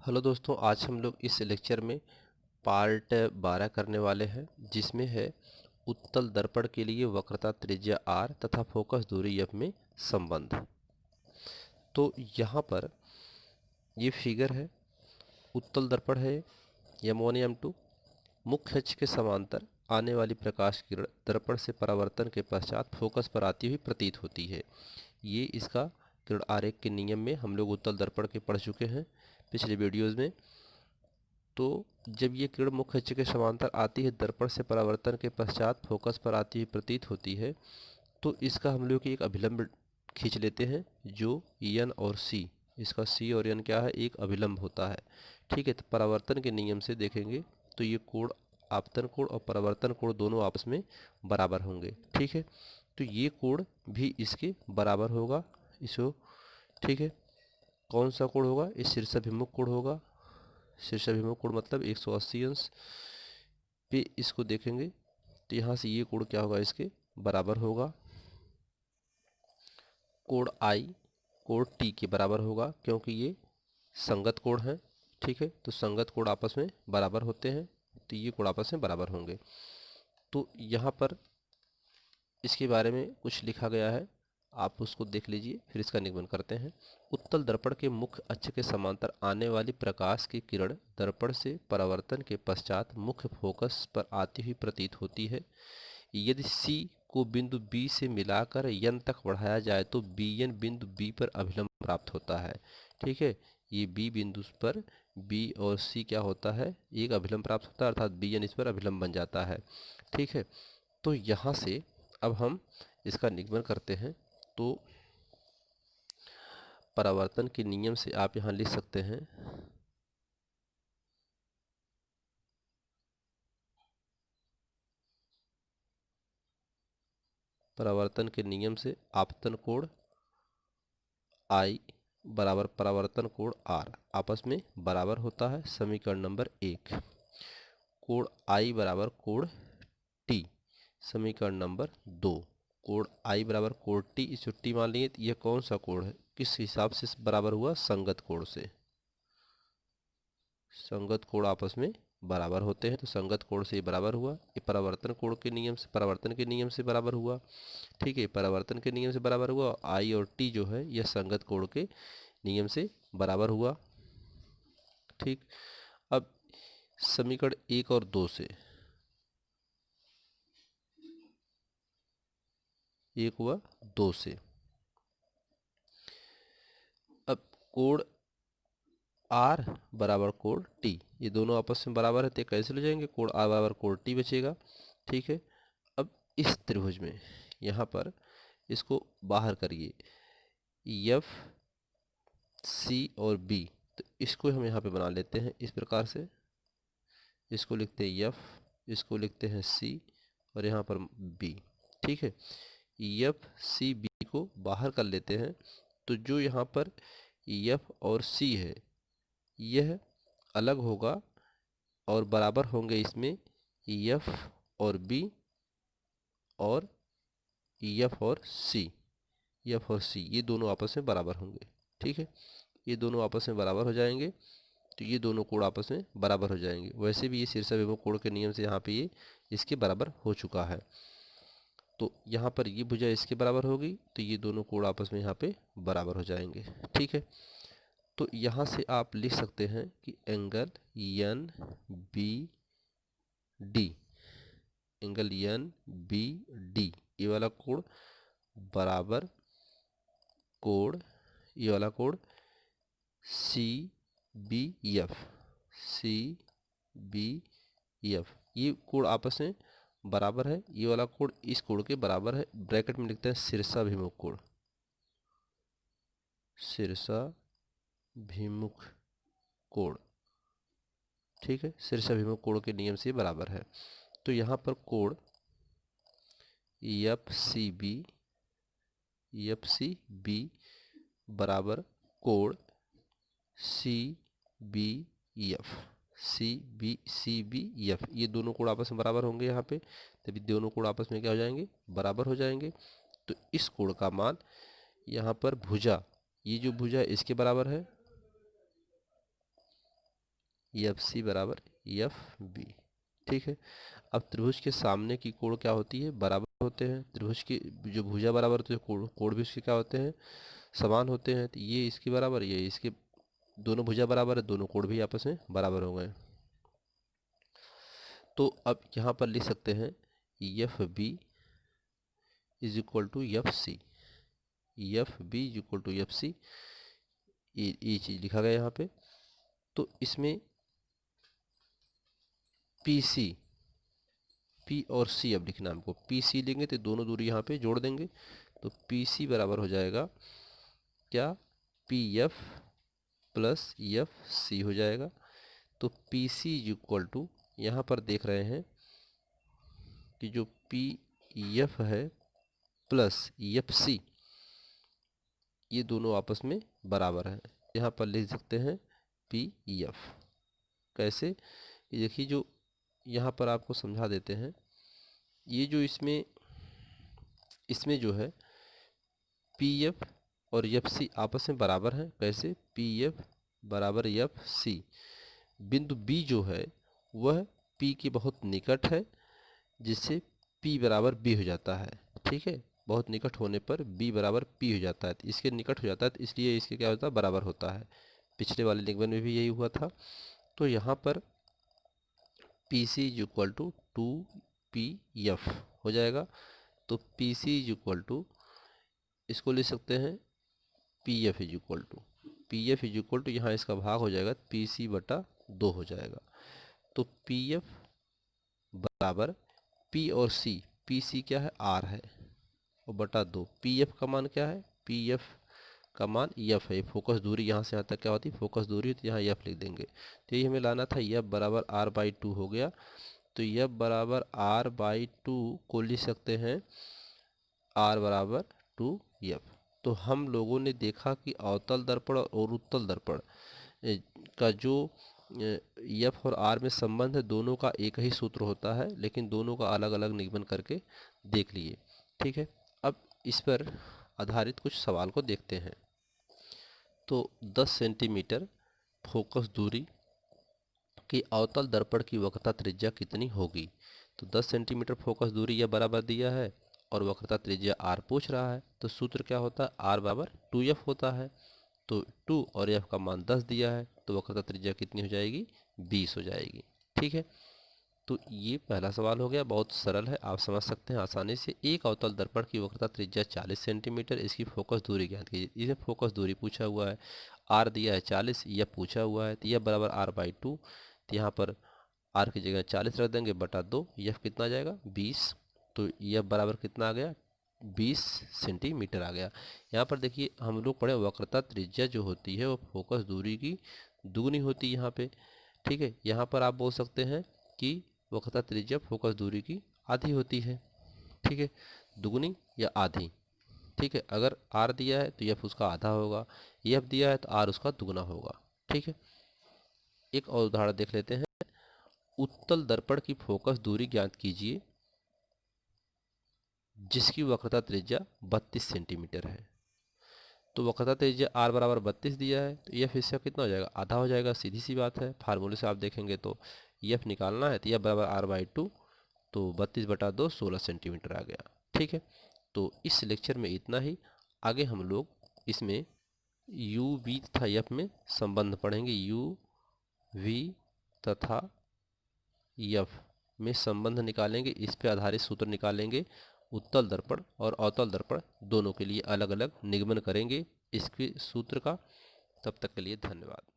Hello दोस्तों, आज हम लोग इस लेक्चर में पार्ट 12 करने वाले हैं, जिसमें है उत्तल दर्पण के लिए वक्रता त्रिज्या r तथा फोकस दूरी f में संबंध। तो यहाँ पर ये फिगर है, उत्तल दर्पण है M1 M2। मुख्य अक्ष के समांतर आने वाली प्रकाश किरण दर्पण से परावर्तन के पश्चात फोकस पर आती हुई प्रतीत होती है। ये इसका किरण आरेख के नियम में हम लोग उत्तल दर्पण के पढ़ चुके हैं पिछले वीडियोज़ में। तो जब ये किरण मुख्य अक्ष के समांतर आती है, दर्पण से परावर्तन के पश्चात फोकस पर आती हुई प्रतीत होती है, तो इसका हम लोग एक अभिलंब खींच लेते हैं जो n और c, इसका c और n क्या है, एक अभिलंब होता है। ठीक है, तो परावर्तन के नियम से देखेंगे तो ये कोण, आपतन कोण और परावर्तन कोण दोनों आपस में बराबर होंगे। ठीक है, तो ये कोण भी इसके बराबर होगा इसो। ठीक है, कौन सा कोण होगा, इस शीर्षाभिमुख कोण होगा। शीर्षाभिमुख कोण मतलब 180 अंश पे इसको देखेंगे तो यहाँ से ये कोण क्या होगा, इसके बराबर होगा। कोण आई कोण टी के बराबर होगा, क्योंकि ये संगत कोण है। ठीक है, तो संगत कोण आपस में बराबर होते हैं, तो ये कोण आपस में बराबर होंगे। तो यहाँ पर इसके बारे में कुछ लिखा गया है, आप उसको देख लीजिए, फिर इसका निगमन करते हैं। उत्तल दर्पण के मुख्य अक्ष के समांतर आने वाली प्रकाश की किरण दर्पण से परावर्तन के पश्चात मुख्य फोकस पर आती हुई प्रतीत होती है। यदि C को बिंदु B से मिलाकर n तक बढ़ाया जाए तो Bn बिंदु B पर अभिलंब प्राप्त होता है। ठीक है, ये B बिंदु पर B और C क्या होता है, एक अभिलंब प्राप्त होता है, अर्थात Bn इस पर अभिलंब बन जाता है। ठीक है, तो यहाँ से अब हम इसका निगमन करते हैं। तो परावर्तन के नियम से आप यहाँ लिख सकते हैं, परावर्तन के नियम से आपतन कोण I बराबर परावर्तन कोण R आपस में बराबर होता है। समीकरण नंबर 1। कोण I बराबर कोण T, समीकरण नंबर 2। कोण I बराबर कोण T, इस T मान लिए तो यह कौन सा कोण है, किस हिसाब से बराबर हुआ, संगत कोण से। संगत कोण आपस में बराबर होते हैं, तो संगत कोण से बराबर हुआ। ये परावर्तन कोण के नियम से, परावर्तन के नियम से बराबर हुआ। ठीक है, परावर्तन के नियम से बराबर हुआ। I और T जो है यह संगत कोण के नियम से बराबर हुआ। ठीक, अब समीकरण 1 और 2 से, 1 व 2 से अब कोण R बराबर कोण T, ये दोनों आपस में बराबर है, तो कैंसिल हो जाएंगे, कोण R बराबर कोण T बचेगा। ठीक है, अब इस त्रिभुज में यहाँ पर इसको बाहर करिए, F C और B, तो इसको हम यहाँ पे बना लेते हैं इस प्रकार से। इसको लिखते हैं F, इसको लिखते हैं C और यहाँ पर B। ठीक है, F C B को बाहर कर लेते हैं, तो जो यहाँ पर F और C है यह अलग होगा और बराबर होंगे इसमें F और B और F और C। F और C ये दोनों आपस में बराबर होंगे। ठीक है, ये दोनों आपस में बराबर हो जाएंगे, तो ये दोनों कोण आपस में बराबर हो जाएंगे। वैसे भी ये शीर्षाभिमुख कोण के नियम से यहाँ पे ये इसके बराबर हो चुका है, तो यहाँ पर ये भुजा इसके बराबर होगी, तो ये दोनों कोण आपस में यहाँ पे बराबर हो जाएंगे। ठीक है, तो यहाँ से आप लिख सकते हैं कि angle N B D, angle N B D ये वाला कोण बराबर कोण, ये वाला कोण C B F, C B F, ये कोण आपस में बराबर है। ये वाला कोण इस कोण के बराबर है, ब्रैकेट में लिखते हैं शीर्षाभिमुख कोण, शीर्षाभिमुख कोण। ठीक है, शीर्षाभिमुख कोण के नियम से बराबर है। तो यहाँ पर कोण एफ सी बी बराबर कोण सी बी एफ, ये दोनों कोण आपस में बराबर होंगे यहाँ पे, तभी दोनों कोण आपस में क्या हो जाएंगे, बराबर हो जाएंगे। तो इस कोण का मान यहाँ पर भुजा, ये जो भुजा इसके बराबर है, एफ सी बराबर एफ बी। ठीक है, अब त्रिभुज के सामने की कोण क्या होती है, बराबर होते हैं। त्रिभुज की जो भुजा बराबर होती है, कोण भी उसके क्या होते हैं, समान होते हैं। तो ये इसके बराबर, ये इसके, दोनों भुजा बराबर है, दोनों कोण भी आपस में बराबर हो गए। तो अब यहाँ पर लिख सकते हैं F B is equal to F C, F B is equal to F C, ये चीज लिखा गया यहाँ पे। तो इसमें पी सी, पी और सी अब लिखना हमको, पी सी लेंगे तो दोनों दूरी यहाँ पे जोड़ देंगे, तो पी सी बराबर हो जाएगा क्या, P F plus F C हो जाएगा। तो P C is equal to, यहाँ पर देख रहे हैं कि जो पी एफ है प्लस एफ सी, ये दोनों आपस में बराबर हैं। यहाँ पर लिख सकते हैं पी एफ। कैसे, ये देखिए, जो यहाँ पर आपको समझा देते हैं, ये जो इसमें जो है पी एफ और एफ सी आपस में बराबर हैं। कैसे, पी एफ बराबर एफ सी, बिंदु बी जो है वह पी के बहुत निकट है, जिससे P बराबर B हो जाता है। ठीक है, बहुत निकट होने पर B बराबर P हो जाता है, तो इसके निकट हो जाता है, तो इसलिए इसके क्या होता है, बराबर होता है। पिछले वाले निबंध में भी यही हुआ था। तो यहाँ पर P C is equal to 2PF हो जाएगा। तो P C is equal to, इसको लिख सकते हैं PF is equal to, PF is equal to, यहाँ इसका भाग हो जाएगा, PC बटा 2 हो जाएगा। तो PF बराबर P और C, PC क्या है, R है, और बटा 2, PF का मान क्या है, PF का मान F है। फोकस दूरी यहाँ से यहाँ तक क्या होती है, फोकस दूरी, तो यहाँ F लिख देंगे। तो यही हमें लाना था, F बराबर R/2 हो गया। तो F बराबर R/2 को लिख सकते हैं R बराबर 2F। तो हम लोगों ने देखा कि अवतल दर्पण और उत्तल दर्पण का जो एफ और आर में संबंध है, दोनों का एक ही सूत्र होता है, लेकिन दोनों का अलग अलग निगमन करके देख लिए। ठीक है, अब इस पर आधारित कुछ सवाल को देखते हैं। तो 10 सेंटीमीटर फोकस दूरी की अवतल दर्पण की वक्रता त्रिज्या कितनी होगी। तो 10 सेंटीमीटर फोकस दूरी यह बराबर दिया है और वक्रता त्रिज्या r पूछ रहा है। तो सूत्र क्या होता है, r बराबर 2f होता है। तो 2 और f का मान 10 दिया है, तो वक्रता त्रिज्या कितनी हो जाएगी, 20 हो जाएगी। ठीक है, तो ये पहला सवाल हो गया, बहुत सरल है, आप समझ सकते हैं आसानी से। एक अवतल दर्पण की वक्रता त्रिज्या 40 सेंटीमीटर, इसकी फोकस दूरी ज्ञात कीजिए। इसमें फोकस दूरी पूछा हुआ है, r दिया है 40, यह पूछा हुआ है, तो यह बराबर R/2। तो यहाँ पर r की जगह 40 रख देंगे, बटा 2, यह कितना आ जाएगा, 20। तो यह बराबर कितना आ गया, 20 सेंटीमीटर आ गया। यहाँ पर देखिए, हम लोग पढ़े वक्रता त्रिज्या जो होती है वो फोकस दूरी की दुगनी होती है यहाँ पे। ठीक है, यहाँ पर आप बोल सकते हैं कि वक्रता त्रिज्या फोकस दूरी की आधी होती है। ठीक है, दुगनी या आधी। ठीक है, अगर r दिया है तो f उसका आधा होगा, f दिया है तो r उसका दुगना होगा। ठीक है, एक और उदाहरण देख लेते हैं। उत्तल दर्पण की फोकस दूरी ज्ञात कीजिए जिसकी वक्रता त्रिज्या 32 सेंटीमीटर है। तो वक्रता त्रिज्या r बराबर 32 दिया है, तो यह हिस्सा कितना हो जाएगा, आधा हो जाएगा। सीधी सी बात है, फार्मूले से आप देखेंगे तो यफ निकालना है, तो यह बराबर R/2, तो 32 बटा 2 16 सेंटीमीटर आ गया। ठीक है, तो इस लेक्चर में इतना ही। आगे हम लोग इसमें यू वी तथा एफ में संबंध पढ़ेंगे। यू वी तथा एफ में संबंध निकालेंगे, इस पे आधारित सूत्र निकालेंगे। उत्तल दर्पण और अवतल दर्पण दोनों के लिए अलग अलग निगमन करेंगे इसके सूत्र का। तब तक के लिए धन्यवाद।